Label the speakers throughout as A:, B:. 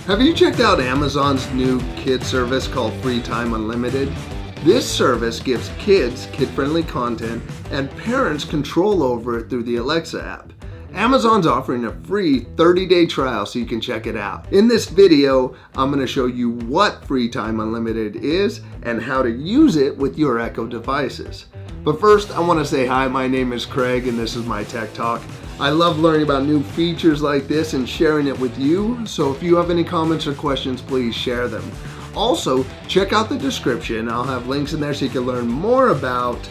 A: Have you checked out Amazon's new kid service called FreeTime Unlimited? This service gives kids kid-friendly content and parents control over it through the Alexa app. Amazon's offering a free 30-day trial so you can check it out. In this video, I'm going to show you what FreeTime Unlimited is and how to use it with your Echo devices. But first, I want to say hi, my name is Craig and this is my Tech Talk. I love learning about new features like this and sharing it with you, so if you have any comments or questions, please share them. Also, check out the description. I'll have links in there so you can learn more about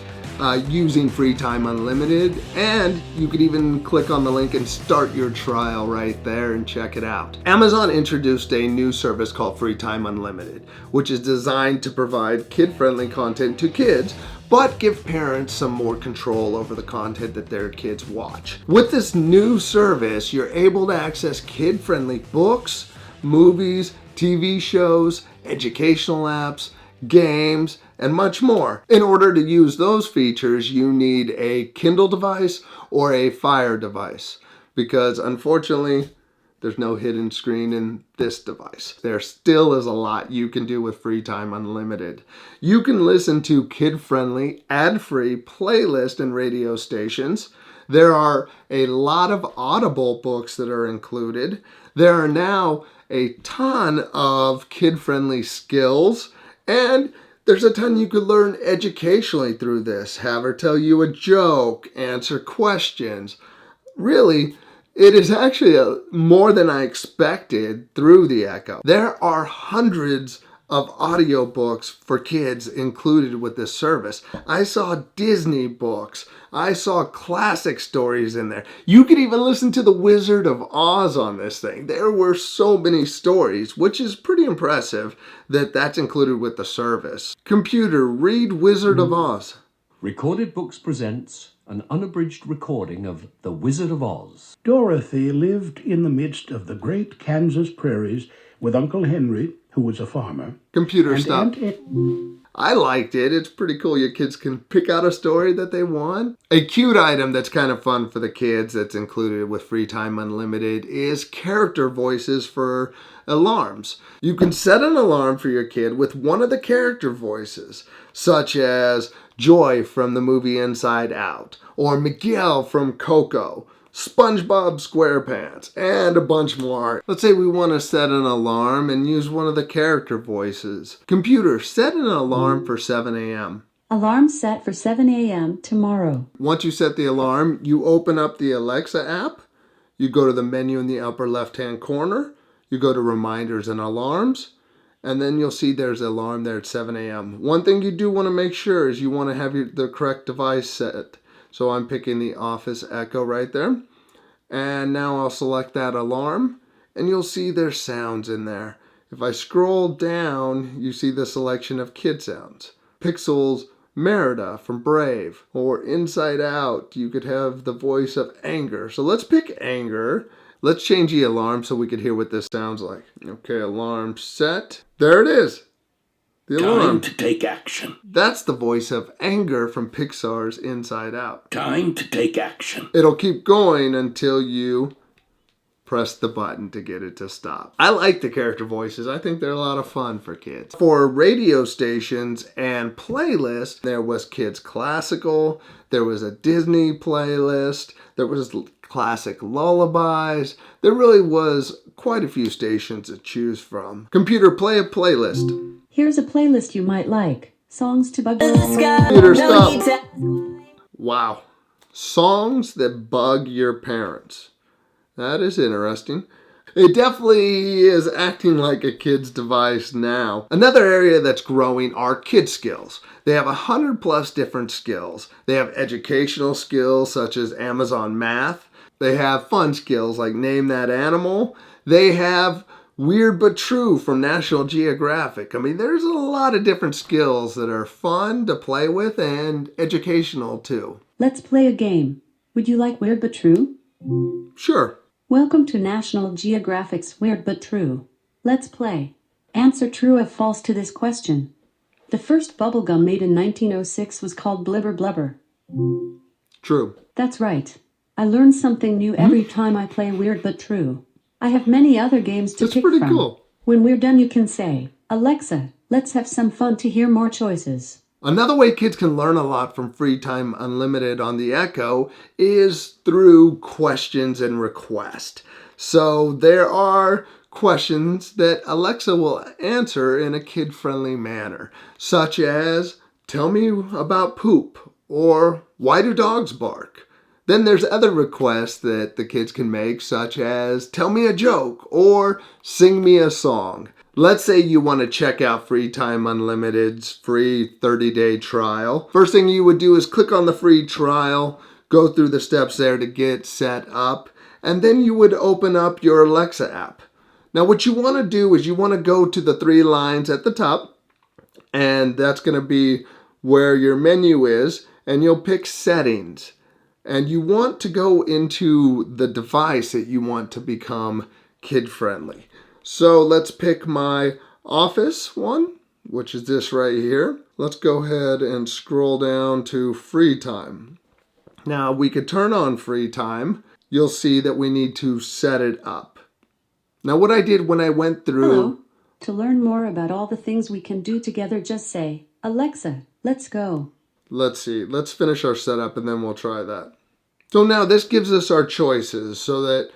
A: using FreeTime Unlimited, and you could even click on the link and start your trial right there and check it out. Amazon introduced a new service called FreeTime Unlimited, which is designed to provide kid-friendly content to kids, but give parents some more control over the content that their kids watch. With this new service, you're able to access kid-friendly books, movies, TV shows, educational apps, games, and much more. In order to use those features, you need a Kindle device or a Fire device, because unfortunately, there's no hidden screen in this device. There still is a lot you can do with FreeTime Unlimited. You can listen to kid-friendly, ad-free playlist and radio stations. There are a lot of Audible books that are included. There are now a ton of kid-friendly skills, and there's a ton you could learn educationally through this. Have her tell you a joke, answer questions. Really, it is actually more than I expected through the Echo. There are hundreds of audiobooks for kids included with this service. I saw Disney books. I saw classic stories in there. You could even listen to The Wizard of Oz on this thing. There were so many stories, which is pretty impressive that that's included with the service. Computer, read Wizard of Oz.
B: Recorded Books presents an unabridged recording of The Wizard of Oz.
C: Dorothy lived in the midst of the great Kansas prairies with Uncle Henry, who was a farmer.
A: Computer,
C: and
A: stop. I liked it. It's pretty cool. Your kids can pick out a story that they want. A cute item that's kind of fun for the kids that's included with FreeTime Unlimited is character voices for alarms. You can set an alarm for your kid with one of the character voices, such as Joy from the movie Inside Out, or Miguel from Coco, SpongeBob SquarePants, and a bunch more. Let's say we want to set an alarm and use one of the character voices. Computer, set an alarm for 7 a.m.
D: Alarm set for 7 a.m. tomorrow.
A: Once you set the alarm, you open up the Alexa app. You go to the menu in the upper left-hand corner. You go to Reminders and Alarms. And then you'll see there's an alarm there at 7 a.m. One thing you do want to make sure is you want to have the correct device set. So I'm picking the Office Echo right there. And now I'll select that alarm, and you'll see there's sounds in there. If I scroll down, you see the selection of kid sounds. Pixel's Merida from Brave, or Inside Out, you could have the voice of Anger. So let's pick Anger. Let's change the alarm so we could hear what this sounds like. Okay, alarm set. There it is. The alarm.
C: Time to take action.
A: That's the voice of Anger from Pixar's Inside Out.
C: Time to take action.
A: It'll keep going until you press the button to get it to stop. I like the character voices. I think they're a lot of fun for kids. For radio stations and playlists, there was Kids Classical, there was a Disney playlist, there was classic lullabies. There really was quite a few stations to choose from. Computer, play a playlist.
D: Here's a playlist you might like. Songs to bug
A: Computer, stop. Wow. Songs that bug your parents. That is interesting. It definitely is acting like a kid's device now. Another area that's growing are kid skills. They have 100+ different skills. They have educational skills such as Amazon Math. They have fun skills like Name That Animal. They have Weird But True from National Geographic. I mean, there's a lot of different skills that are fun to play with and educational too.
D: Let's play a game. Would you like Weird But True?
A: Sure.
D: Welcome to National Geographic's Weird But True. Let's play. Answer true or false to this question. The first bubblegum made in 1906 was called Blibber Blubber.
A: True.
D: That's right. I learn something new every time I play Weird But True. I have many other games to
A: That's
D: pick
A: pretty
D: from.
A: cool.
D: When we're done, you can say, Alexa, let's have some fun to hear more choices.
A: Another way kids can learn a lot from FreeTime Unlimited on the Echo is through questions and requests. So there are questions that Alexa will answer in a kid-friendly manner, such as, tell me about poop, or why do dogs bark? Then there's other requests that the kids can make, such as, tell me a joke, or sing me a song. Let's say you want to check out FreeTime Unlimited's free 30-day trial. First thing you would do is click on the free trial, go through the steps there to get set up, and then you would open up your Alexa app. Now what you want to do is you want to go to the three lines at the top, and that's going to be where your menu is, and you'll pick settings. And you want to go into the device that you want to become kid-friendly. So let's pick my office one, which is this right here. Let's go ahead and scroll down to FreeTime. Now we could turn on FreeTime. You'll see that we need to set it up. Now what I did when I went through...
D: Hello. To learn more about all the things we can do together, just say, Alexa, let's go.
A: Let's see. Let's finish our setup and then we'll try that. So now this gives us our choices so that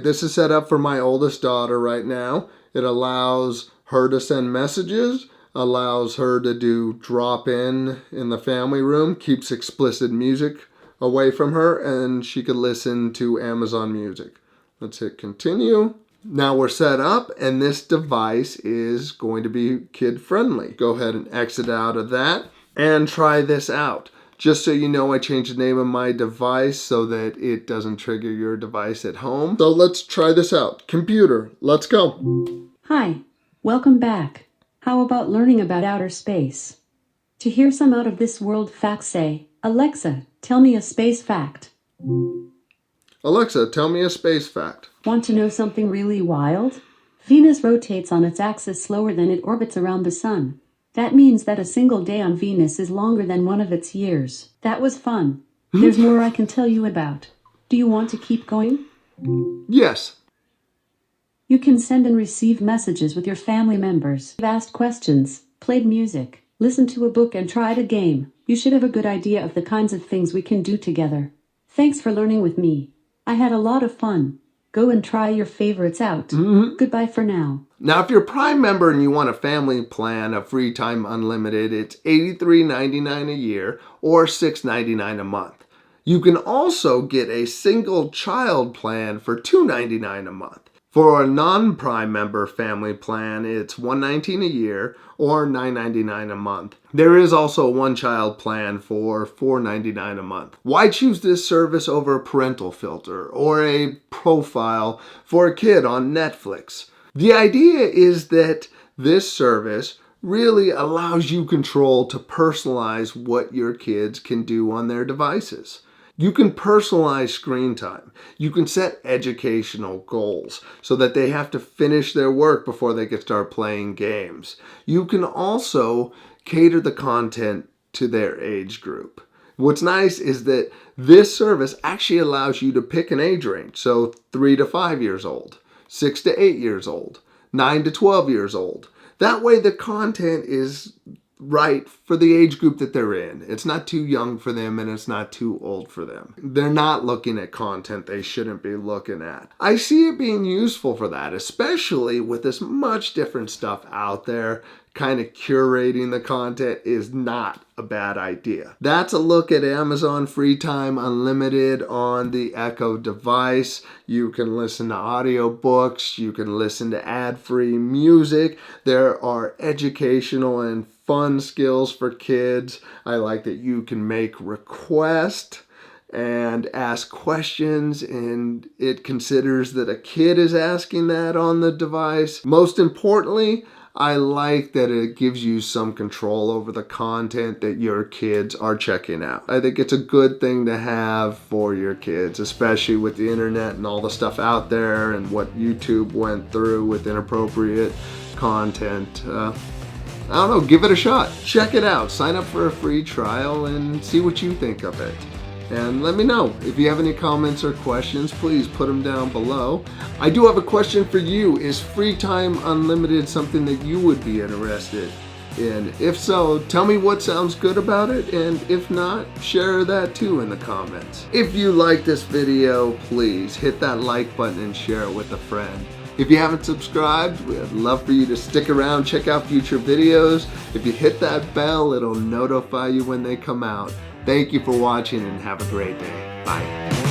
A: this is set up for my oldest daughter right now. It allows her to send messages, allows her to do drop-in the family room, keeps explicit music away from her, and she could listen to Amazon Music. Let's hit continue. Now we're set up and this device is going to be kid-friendly. Go ahead and exit out of that and try this out. Just so you know, I changed the name of my device so that it doesn't trigger your device at home. So let's try this out. Computer, let's go.
D: Hi, welcome back. How about learning about outer space? To hear some out of this world facts, say, Alexa, tell me a space fact.
A: Alexa, tell me a space fact.
D: Want to know something really wild? Venus rotates on its axis slower than it orbits around the sun. That means that a single day on Venus is longer than one of its years. That was fun. There's more I can tell you about. Do you want to keep going?
A: Yes.
D: You can send and receive messages with your family members, asked questions, played music, listened to a book, and tried a game. You should have a good idea of the kinds of things we can do together. Thanks for learning with me. I had a lot of fun. Go and try your favorites out. Goodbye for now.
A: Now, if you're a Prime member and you want a family plan of FreeTime Unlimited, it's $83.99 a year or $6.99 a month. You can also get a single child plan for $2.99 a month. For a non-Prime member family plan, it's $119 a year or $9.99 a month. There is also a one-child plan for $4.99 a month. Why choose this service over a parental filter or a profile for a kid on Netflix? The idea is that this service really allows you control to personalize what your kids can do on their devices. You can personalize screen time. You can set educational goals so that they have to finish their work before they can start playing games. You can also cater the content to their age group. What's nice is that this service actually allows you to pick an age range. So 3 to 5 years old, 6 to 8 years old, 9 to 12 years old. That way the content is right for the age group that they're in. It's not too young for them and it's not too old for them. They're not looking at content they shouldn't be looking at. I see it being useful for that, especially with this much different stuff out there. Kind of curating the content is not a bad idea. That's a look at Amazon FreeTime Unlimited on the Echo device. You can listen to audiobooks, you can listen to ad-free music. There are educational and fun skills for kids. I like that you can make requests and ask questions, and it considers that a kid is asking that on the device. Most importantly, I like that it gives you some control over the content that your kids are checking out. I think it's a good thing to have for your kids, especially with the internet and all the stuff out there and what YouTube went through with inappropriate content. I don't know, give it a shot. Check it out. Sign up for a free trial and see what you think of it. And let me know. If you have any comments or questions, please put them down below. I do have a question for you. Is FreeTime Unlimited something that you would be interested in? If so, tell me what sounds good about it, and if not, share that too in the comments. If you like this video, please hit that like button and share it with a friend. If you haven't subscribed, we'd love for you to stick around, check out future videos. If you hit that bell, it'll notify you when they come out. Thank you for watching and have a great day. Bye.